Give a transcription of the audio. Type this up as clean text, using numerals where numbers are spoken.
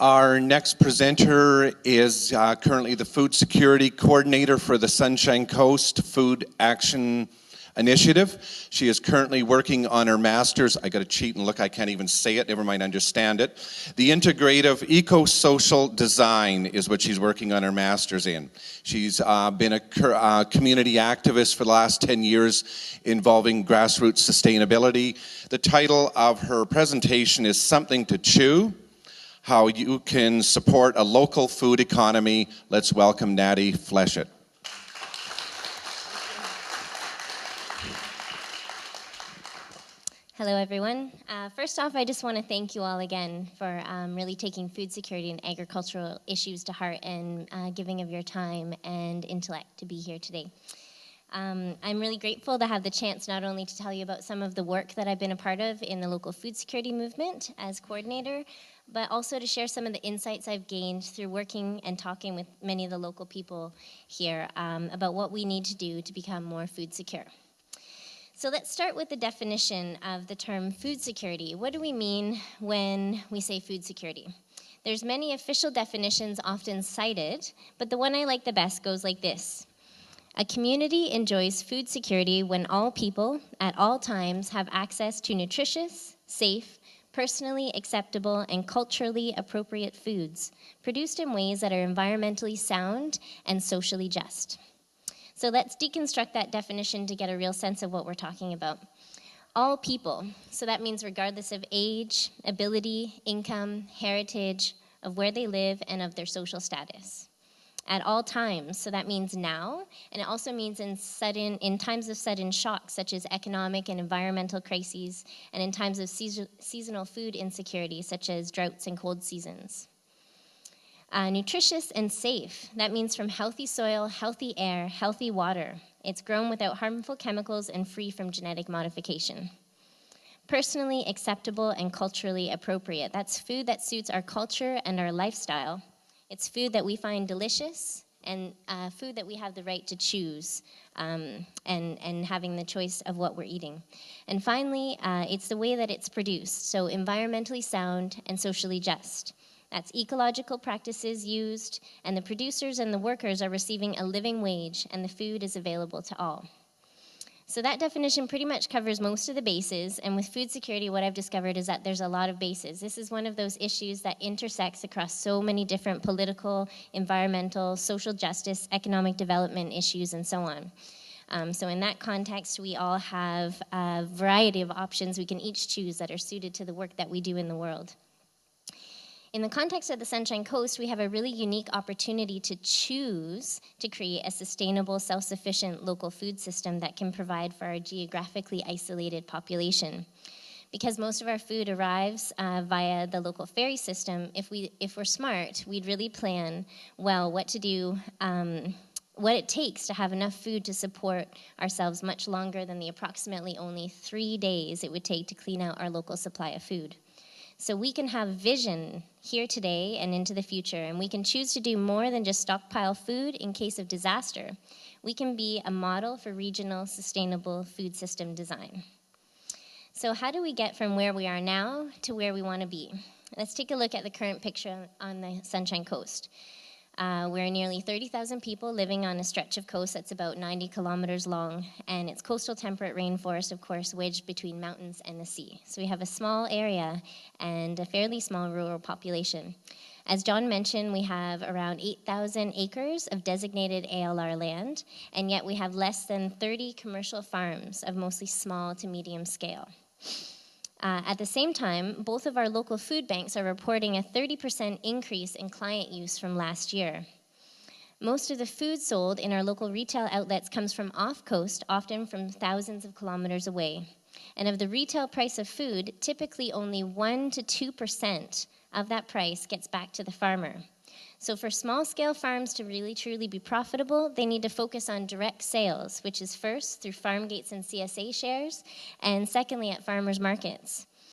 Our next presenter is currently the Food Security Coordinator for the Sunshine Coast Food Action Initiative. She is currently working on her master's. I got to cheat and look, I can't even say it, never mind understand it. The Integrative Eco-Social Design is what she's working on her master's in. She's been a community activist for the last 10 years involving grassroots sustainability. The title of her presentation is Something to Chew: How you can support a local food economy. Let's welcome Natty Fleshett. Hello, everyone. First off, I just want to thank you all again for really taking food security and agricultural issues to heart and giving of your time and intellect to be here today. I'm really grateful to have the chance not only to tell you about some of the work that I've been a part of in the local food security movement as coordinator, but also to share some of the insights I've gained through working and talking with many of the local people here about what we need to do to become more food secure. So let's start with the definition of the term food security. What do we mean when we say food security? There's many official definitions often cited, but the one I like the best goes like this. A community enjoys food security when all people, at all times, have access to nutritious, safe, personally acceptable, and culturally appropriate foods, produced in ways that are environmentally sound and socially just. So let's deconstruct that definition to get a real sense of what we're talking about. All people, so that means regardless of age, ability, income, heritage, of where they live, and of their social status. At all times, so that means now, and it also means in times of sudden shocks, such as economic and environmental crises, and in times of seasonal food insecurity, such as droughts and cold seasons. Nutritious and safe, that means from healthy soil, healthy air, healthy water. It's grown without harmful chemicals and free from genetic modification. Personally acceptable and culturally appropriate, that's food that suits our culture and our lifestyle. It's food that we find delicious and food that we have the right to choose and having the choice of what we're eating. And finally, it's the way that it's produced, so environmentally sound and socially just. That's ecological practices used, and the producers and the workers are receiving a living wage, and the food is available to all. So that definition pretty much covers most of the bases, and with food security, what I've discovered is that there's a lot of bases. This is one of those issues that intersects across so many different political, environmental, social justice, economic development issues, and so on. So in that context, we all have a variety of options we can each choose that are suited to the work that we do in the world. In the context of the Sunshine Coast, we have a really unique opportunity to choose to create a sustainable, self-sufficient local food system that can provide for our geographically isolated population. Because most of our food arrives via the local ferry system, if we're smart, we'd really plan well what to do, what it takes to have enough food to support ourselves much longer than the approximately only 3 days it would take to clean out our local supply of food. So we can have vision here today and into the future, and we can choose to do more than just stockpile food in case of disaster. We can be a model for regional sustainable food system design. So how do we get from where we are now to where we want to be? Let's take a look at the current picture on the Sunshine Coast. We're nearly 30,000 people living on a stretch of coast that's about 90 kilometers long, and it's coastal temperate rainforest, of course, wedged between mountains and the sea. So we have a small area and a fairly small rural population. As John mentioned, we have around 8,000 acres of designated ALR land, and yet we have less than 30 commercial farms of mostly small to medium scale. At the same time, both of our local food banks are reporting a 30% increase in client use from last year. Most of the food sold in our local retail outlets comes from off-coast, often from thousands of kilometers away. And of the retail price of food, typically only 1% to 2% of that price gets back to the farmer. So for small-scale farms to really truly be profitable, they need to focus on direct sales, which is first through farm gates and CSA shares, and secondly at farmers markets.